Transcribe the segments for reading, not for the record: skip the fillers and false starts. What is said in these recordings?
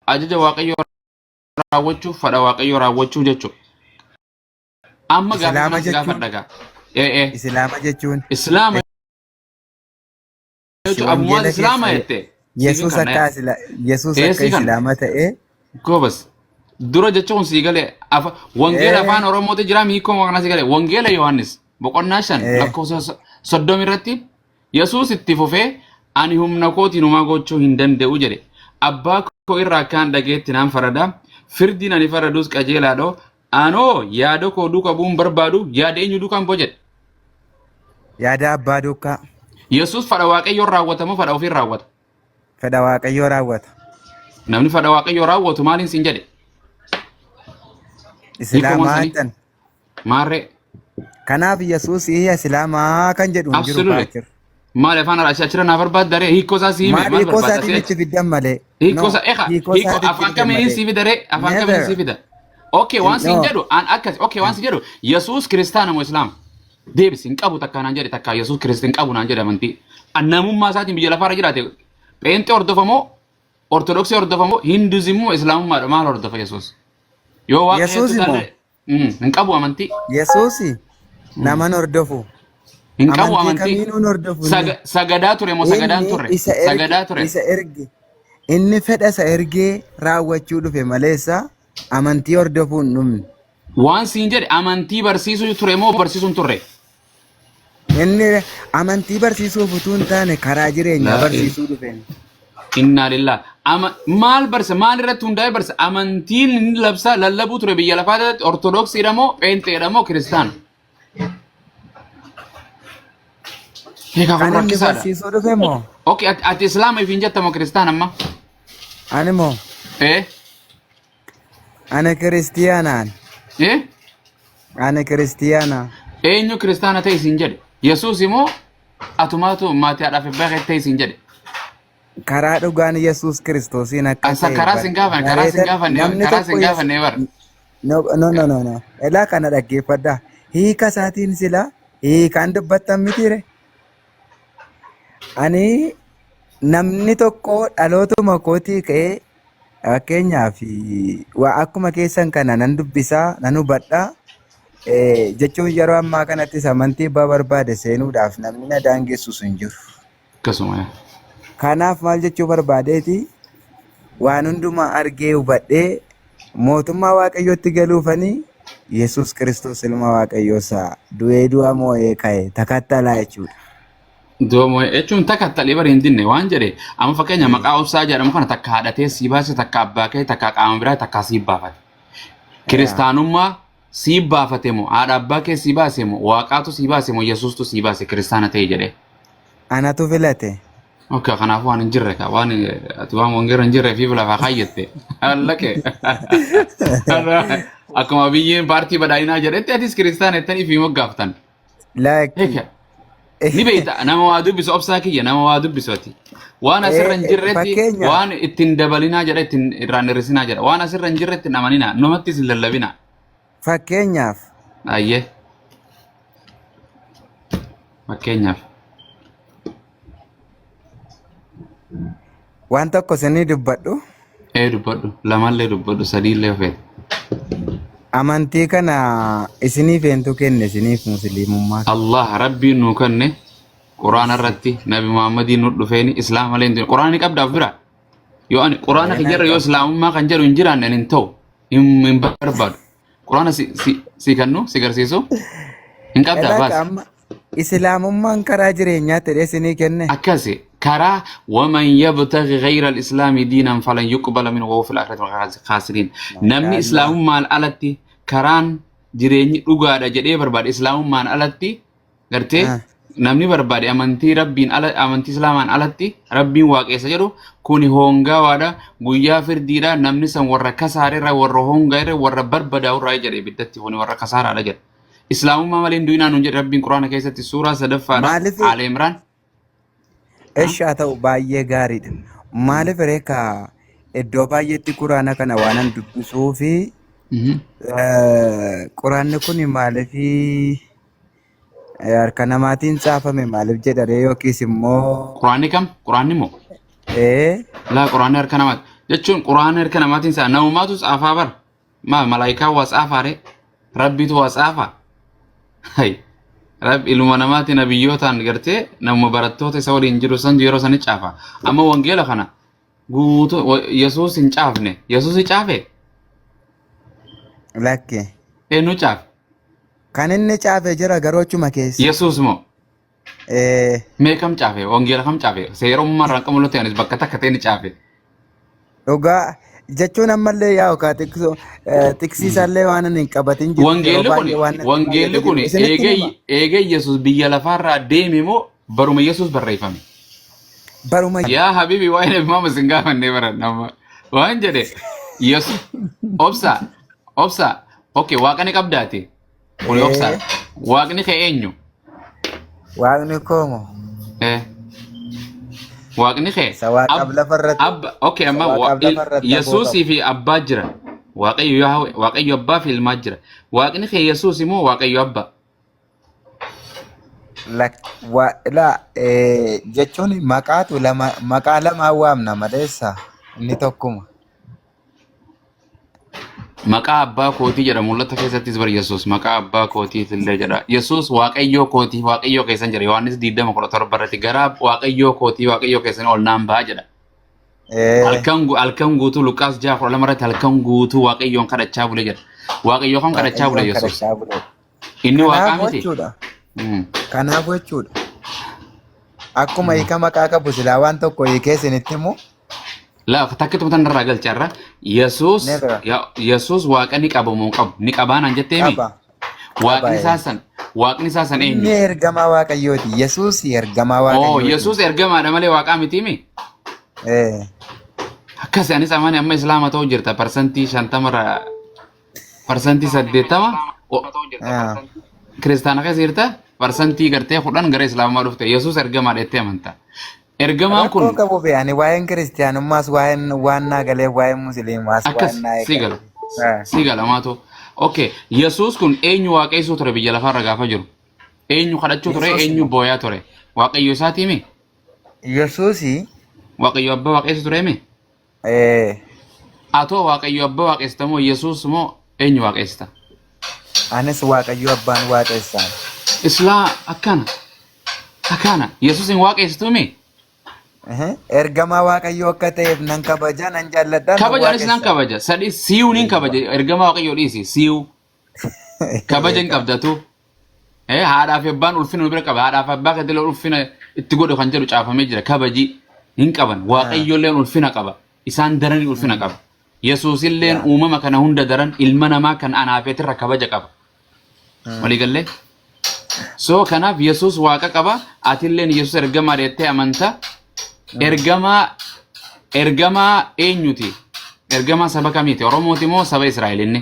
ajaja waaqayyoo raawwachuuf fedha waaqayyoo raawwachuu jechuudha. Amma gaafa kanas gaafa dhagaa. Islaama jechuun. Islaama jechuun abummaan islaama jette. Yesuus akka islaama ta'ee. Goobas. Dura jechuun sii galee wangeela afaan Oromootti jira miikoo maqaan sii galee wangeela Yohaannis boqonnaa 5 lakkoofsa 30 irratti Yesuus itti fufee ani humna kootiin homaa gochuu hin danda'u jedhe. Abbaa koo irraa kan dhageetti naan farada firdiin ani faradus qajeelaadho anoo yaada koo duukaa bu'uun barbaadu yaada eenyu duukaan boo jedhe. Yaada abbaa duukaa. Yesuus fedha waaqayyoon raawwatamu fedha ofiin raawwata. Fedha waaqayyoo raawwata. Namni fedha waaqayyoo raawwatu maaliin siin jedhe? Islaamaa maarree. Kanaaf Yesuus islaamaa kan jedhu hin jiru baachir. Maal afaan achirra naa barbaaddaree hiikoo isaa sii hime maal barbaadda see? Itti fiddan malee. Hiikoo afaan kamiin sii fidaree afaan kamiin sii fida? Okay waan siin jedhu an akkas waan siin jedhu Yesuus kiristaana moo islaama? Deebis hin qabu takka naan jedhe takka Yesuus kiristiin qabu naan jedhe amantii. Namummaa isaatiin biyya lafaarra jiraate pheenxee hordofamoo ortodoksii hordofamoo hinduuzimmoo islaamummaadha maal hordofa Yesuus? Yoo Yesuus hin qabu amantii. Yesuus naman hordofu. Hin qabu amantii. Sagadaa ture moo sagadaan turre? Sagadaa ture. Isa erge. Inni fedha isa ergee raawwachuu dhufe maleessa amantii hordofuun dhumne. Waan siin jedhe amantii barsiisuu ture moo barsiisuun turre? Inni amantii barsiisuuf utuu hin taane karaa jireenyaa barsiisuu dhufe. Inna lillah. Maal barsa maal irratti hundaa'e barsa amantiin inni labsaa lallabuu ture biyya lafaatti ortodoksiidha moo pheenxeedha moo kiristaana? Kan inni barsiisuu dhufe moo? Okay ati islaama ifiin jetta moo kiristaana amma? Ani moo? Ani kiristiyaanaan. Ani kiristiyaana. Eenyu kiristaana ta'e isin jedhe? Yesuus immoo atumaatu maatii haadhaaf abbaa ta'e isin jedhe? Karaa dhugaan Yesuus Kiristoosiin akka ta'e. Karaa sin gaafanne bar. No. Elaa kana dhaggeeffadhaa. Hiika isaatiin sila hiikaan dubbattan mitiire. Ani namni tokko dhalootuma kootii ka'ee fakkeenyaaf akkuma keessan kana nan dubbisaa nan hubadhaa. Jechuun yeroo ammaa kanatti amantii abbaa barbaade seenuudhaaf namni na daangessus hin jiru. Akkasuma. Kanaaf maal jechuu barbaadeeti waan hundumaa argee hubadhee mootummaa waaqayyootti galuufanii Yesuus Kiristoos ilma waaqayyoosaa du'ee du'a moo'ee ka'e takattalaa jechuudha. Du'a moo'ee jechuun takattalii bari hin dinne waan jedhe amma fakkeenya maqaa obsaa jedhamu kana takka haadhatee sii baase takka abbaa kee takka qaama biraa takka sii baafate. Kiristaanummaa sii baafate moo haadha abbaa kee sii baase moo waaqaatu sii baase moo Yesuustu sii baase kiristaana ta'e jedhe. Anatu filate. Okay, kanaaf waan hin jirre ka waan ati waan wangeera hin jirre fi lafaa kaayyette. Allake. Akkuma biyyeen paartii badhaadhinaa jedhetti atis kiristaana jettanii fi moggaaftan. Like. Ni beekta nama waa dubbisu obsaa kiyya nama waa dubbisu ati. Waan asirra hin jirretti waan ittiin dabalinaa jedha ittiin irraan hir'isinaa jedha. Waan asirra hin jirretti namanina numattis hin lallabina. Fakkeenyaaf. Ayyee. Fakkeenyaaf. Waan tokko isinii dubbadhu. Dubbadhu lamallee dubbadhu sadiillee ofeet. Amantii kana isiniif eentu kenne isiniif musliimummaa. Allah rabbiin nu kenne quraana irratti nabi Muhammadin nu dhufeeni islaama malee hin quraani qabdaaf bira. Yoo ani quraana kan jirre yoo islaamummaa kan jedhu hin jiraanne hin ta'u hin barbaadu. Quraana si kannu si garsiisu hin qabdaaf baas. Islaamummaan karaa jireenyaa ta'ee isinii kenne. Akkasi. كرا ومن يبتغي غير الإسلام دينا فلن يقبل منه وهو في الآخرة خاسرين نمني إسلام ما الألتي كران جريني رجع جدي برباد إسلام ما الألتي قرتي نمني برباد أمنتي ربين أمنتي إسلام ما الألتي ربين واقع سجرو كوني هونغا وادا غويا فرديرا نمني سم ورا كسارة را ورا هونغا را ورا بربدا ورا جري بدتي هوني ورا كسارة على جد إسلام ما مالين دوينا نونج ربين قرآن كيسة السورة سدفا آل عمران Eeshaa ta'u baay'ee gaariidha. Maaliif reekaa iddoo baay'eetti quraana kana waanan dubbisuu fi quraanni kun maaliif harka namaatiin caafame maaliif jedharee yookiis immoo. Quraanni kam? Quraanni moo? Laa quraanni harka namaati. jechuun quraana harka namaatiin saa namumaatu tsaafaa bar ma malaayikaa waa tsaafaare rabbitu waa tsaafa hay rab ilma namaatiin nabiyyootaan gartee nama barattoota isa waliin jiru san yeroo san caafa amma wangeela kana guutu yesuus hin caafne yesuus hin caafe lakke eenyu caafe kan inni caafe jira garochuma keessa yesuus moo mee kam caafe wangeela kam caafe seerummaa irraan qamulotti anis bakka takka ta'e ni caafe dhugaa jechuun ammallee yaa okaa tiksiisallee waan hin qabatin jiru wangeelli kun eegee yesuus biyya lafaarraa deeme moo baruma yesuus barreeffame baruma yaa habibi waa hin eebbimaama sin gaafannee barannama waan jedhe yesuus obsa okay waaqni qabdaati kun obsa waaqni kee eenyu waaqni koomo waaqni kee abba okay amma yesuusii fi abbaa jira waaqayyo abbaa fi ilmaa jira waaqni kee yesuus immoo waaqayyo abbaa la jechuun maqaatu maqaa lama waamna maleessa inni tokkuma maqaa abbaa kootii jedha mul'ata keessattis bar yesuus maqaa abbaa kootii illee jedha yesuus waaqayyoo kootii waaqayyoo keessan jira yohannis 20:17 irratti gara waaqayyoo kootii waaqayyoo keessan ol naan ba'a jedha halkan guutuu luqaas 6:12 irratti halkan guutuu waaqayyoon kadhachaa bule jedha waaqayyoo kan kadhachaa bule yesuus inni waaqaa miti kanaaf jechuudha akkuma hiika maqaa qabu silaa waan tokko hiikee isinitti himu la takkitu tan irraa galcharra yesuus waaqa ni qabu moo qabu ni qabaanan jetteemi waaqni saasan eenyu inni ergamaa waaqayyooti yesuus ergamaa waaqayyooti yesuus ergamaadha malee waaqaa mitiimi akkasi anis amani amma islaama ta'uu jirta parsantii 50 parsantii 80 kiristaana keessa jirta parsantii gartee 10 gara islaamaa dhufte yesuus ergamaadha jettee amantaa ergamaan kun rakkoo qabu beeyani waa'een kiristiyaanummaas waan naagalee waa'een musliimaas waan naagalee sigala maato okay yesuus kun eenyu waaqessuu ture biyya lafaarra gaafa jiru eenyu kadhachuu ture eenyu booyaa ture waaqayyo isaati mi yesuusi waaqayyo abbaa waaqessu ture mi atoo waaqayyo abbaa waaqesta moo yesuus moo eenyu waaqesta anis waaqayyo abbaan waaqessan islaa akkana yesuusin waaqestu mi ergamaa waaqayyo akka ta'eef nan kabaja nan jaalladha kabajaanis nan kabaja sadi siyu nin kabaja ergamaa waaqayyo dhiisi siyu kabaja hin qabdatu haadhaaf abbaan ulfina bira qaba haadhaaf abbaa kadile ulfina itti godhu kan jedhu caafamee jira kabaji hin qaban waaqayyo illeen ulfina qaba isaan daran ulfina qaba yesuus illeen uumama kana hunda daran ilma namaa kan anaafeetirra kabaja qaba walii galle so kanaaf yesuus waaqa qaba ati illeen yesuus ergamaa deettee amanta ergamaa eenyuti ergamaa saba kamiiti oromooti moo saba israa'elinni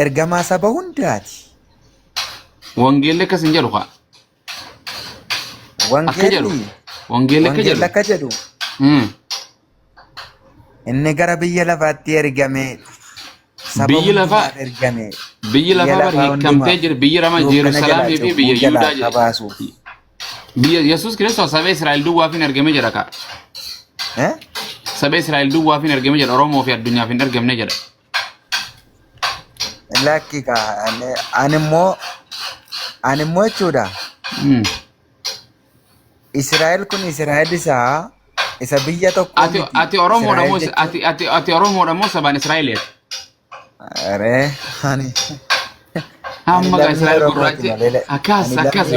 ergamaa saba hundaati wangeelli akkas hin jedhu kaa wangeelli akka jedhu inni gara biyya lafaatti ergame biyyi lafaa bar hiikamtee jira biyyi rama Yerusaalemii fi biyya Yihudaa jedha biyya Yesuus Kiristoos saba Israa'el duwwaaf hin ergame jedha kaa saba Israa'el duwwaaf hin ergame jedha Oromoo fi addunyaaf hin ergamne jedha lakki kaa animmoo jechuudha Israa'el kun Israa'el isa biyya tokko ati Oromoodha moo sabaan Israa'eliiti amma ga Israa'el gurraachi akkasi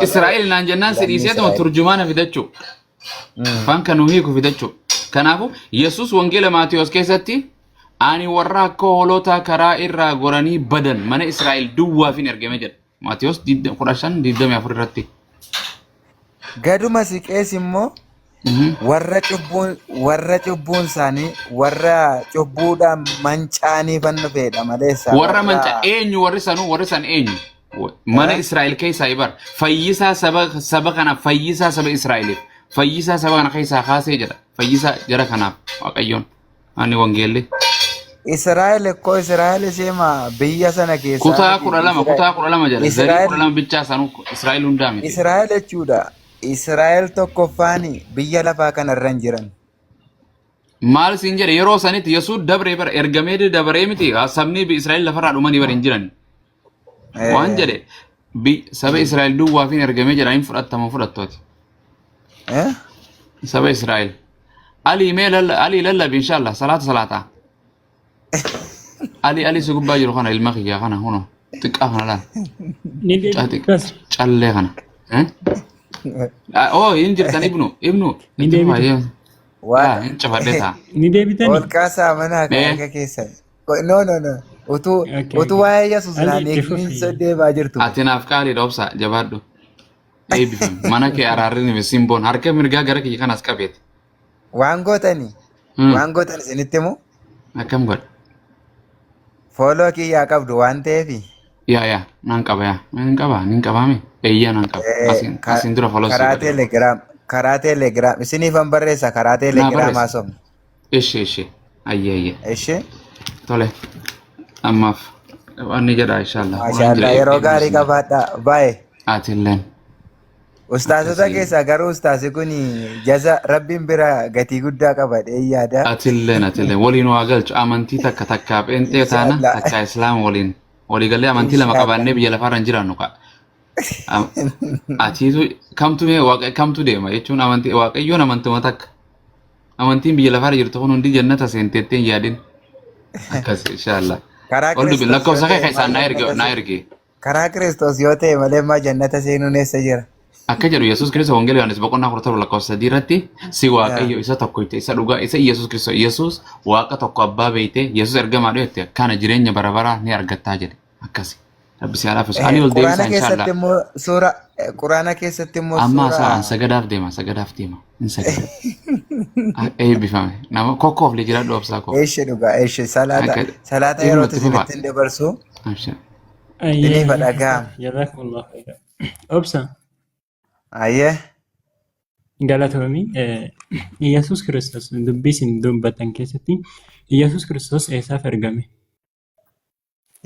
Israa'el naan jennaan si dhiiseetuma turjumaana fidachuu afaan kan hiiku fidachuu kanaafu Yesuus wangeela Maatiyos keessatti ani warra akka hoolota karaa irraa goranii badan mana Israa'el duwwaaf hin ergame jedha Maatiyos 15:24 irratti gaduma siqees immoo warra cubbuun isaanii warra cubbuudhaan mancaanii fannu fedha maleessa warra manca eenyu warri san eenyu mana Israa'el keessaa ibar fayyisaa saba kana fayyisaa saba Israa'eliif fayyisaa saba kana keessaa kaasee jedha fayyisaa jara kanaaf waaqayyoon ani wangeelli Israa'el ekkoo Israa'el seema biyya sana keessaa kutaa 12 jedha zarii 12 bichaa sanuu Israa'el hundaa miti Israa'el jechuudha Israa'el tokkoffaani biyya lafaa kanarra hin jiran maal siin jedhe yeroo sanitti Yesuus dabree bara ergamee dabaree miti sabni Israa'el lafarraa dhumanii bara hin jiran waan jedhe saba Israa'el duwwaa fi ergamee jedhanii fudhatamu fudhattooti saba Israa'el Ali lallabi inshallah salata Ali sugubbaa jiru kana ilma kiyyaa kana huno xiqqaa kana laal callee kana oh in jirtan ibnu in cafadheta ni deebitani ol kaasaa mana akka keessa no utuu waa'ee Yesuus naan eegniin deebaa jirtu ati naaf qaalii dhoobsa jabaadhu eebbifame mana kee araarri ni simboon harka mirgaa gara kiyya kanas qabeeti waan gootani isinitti himu akkam godha fooloo kiyyaa qabdu waan ta'eefi yaa nan qaba nin qabaame eeyyaa nan qaba asin dura fooloo karaa teelegiraam isiniifan barreessa karaa teelegiraam haasofna ishee ayye ishee tole ammaaf wanni jedha inshallah maashaallah yeroo gaarii qabaadha baay'ee atilleen ustaasota keessaa garuu ustaasi kun jaza rabbiin bira gatii guddaa qaba yaada atilleen waliin waa galchu amantii takka pheenxee taana takka islaama walii galee amantii lama qabaannee biyya lafaarra hin jiraannu ka atiitu kamtu deema jechuun amantii waaqayyoon amantuma takka amantiin biyya lafaarra jirtu kun hundi jannata seenteettee hin yaadin akkas inshallah lakkoofsa kee keessaan naa erge karaa Kiristoos yoo ta'e malee maa jannata seenuun eessa jira akka jedhu Yesuus Kiristoos wangeela Yohaannis boqonnaa 14 lakkoofsa 3 irratti si waaqayyo isa tokko itti isa dhugaa isa Yesuus Kiristoos Yesuus waaqa tokko abbaa beeyte Yesuus ergamaa dho'ette kana jireenya bara baraa ni argattaa jedhe akkasi rabbi si alaafu ani ol deebisa inshallah quraana keessatti immoo amma sa'an sagadaaf deema in sagada eebbifame nama kokkoof le jira dhoobsaa koo eeshe dhugaa eeshe salaata yeroo isinitti hin dabarsu inni fadhagaa jazakumullahu khairan obsa ayyee galatoomii Yesuus Kiristoos dubbii isin dubbatan keessatti Yesuus Kiristoos eessaaf ergame?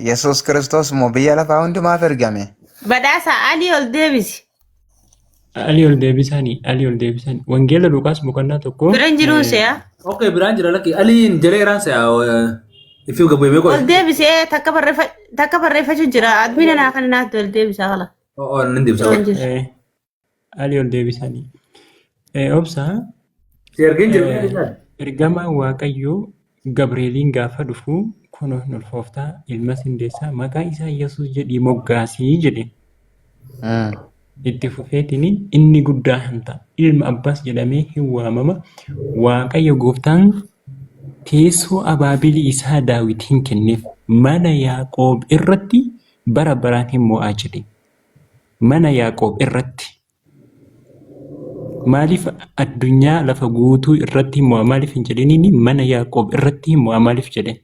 Yesuus Kiristoos moo biyya lafaa hundumaaf ergame? Badhaasa Ali ol deebisi. Ali ol deebisanii. Wangeela Luqaas boqonnaa tokko. Biraan jiru se'a. Okay, biraan jira lakki. Ali jaleeraan se'a. Ifiu gabbu beeko. Ol deebisee takka barreeffachuu jira. Admina naa kan naatti ol deebisa hala. Nin deebisa. Ali ol deebisanii. Obsa. Ergin jira. Ergamaan Waaqayyoo Gabreeliin gaafa dhufu kunuun ulfooftaa ilma sindeessaa maqaa isaa Yesuus jedhii moggaasii jedhe. Itti fufeetiin inni guddaa hanta ilma abbaas jedhamee hin waamama. Waaqayyo gooftaan teessoo abaabilii isaa Daawitiin kenneef mana Yaaqoob irratti bara baraan hin mo'aa jedhe. Mana Yaaqoob irratti. Maaliif addunyaa lafa guutuu irratti mo'a maaliif hin jedhiniin mana Yaaqoob irratti mo'a maaliif jedhe?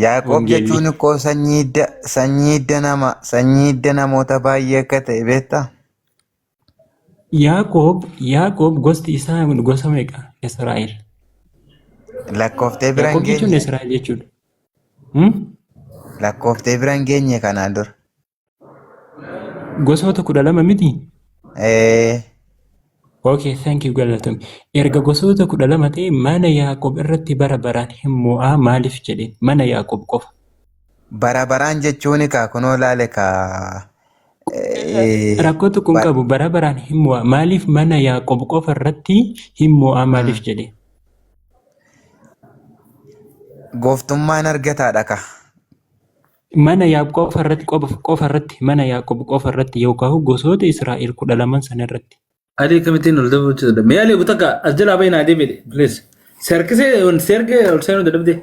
Yaaqoob jechuun koo sanyii namoota baay'ee akka ta'e beektaa? Yaaqoob gosti isaa gosa meeqa? Israa'el. Lakkooftee biraan Yaaqoob jechuun geenye. Israa'el jechuudha. Lakkooftee biraan geenye kanaan dura. Gosoota 12 miti? Okay, thank you galatoom. Erga gosoota 12 ta'e mana Yaaqoob irratti bara baraan hin mo'aa maaliif jedhe? Mana Yaaqoob qofa. Bara baraan jechuun kunoo laale Rakkoo tokko hin qabu bara baraan hin mo'aa maaliif mana Yaaqoob qofa irratti hin mo'aa maaliif jedhe? gooftummaan argataadha ka. Mana Yaaqoob qofa irratti mana Yaaqoob qofa irratti yookaan gosoota Israa'el 12 sana irratti. Ali kamitiin ol deebi'u. Mee Ali butaka as jalaa baay'inaa deebi'e. Please. Serkisee ol seenuu dadhabde.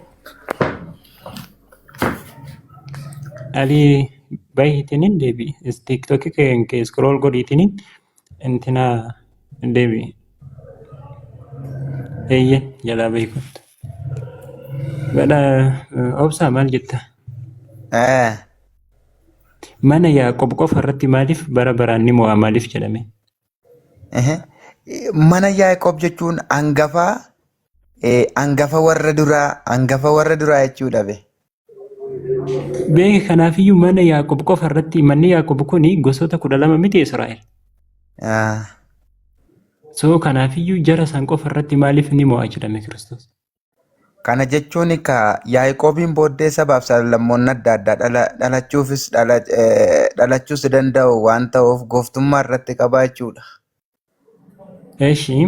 Ali baay'itinin deebi. TikTok ke scroll godhiitinin intina deebi. Eeyyen jalaa beekumtu. Badha obsaa maal jetta? Mana Yaaqoob qofa irratti maaliif bara baraan ni mo'aa maaliif jedhame? Mana Yaaqoob jechuun hangafa warra duraa jechuudha be. Beeki kanaafiyyuu mana Yaaqoob qofa irratti manni Yaaqoob kuni gosoota 12 miti Israa'el. So kanaafiyyuu jara san qofa irratti maaliif ni mo'aa jedhame Kiristoos? Kana jechuun Yaaqoobiin booddee sabaaf sablammoonni adda addaa dhalachuus danda'u waan ta'uuf gooftummaa irratti qabaachuudha. Eeshi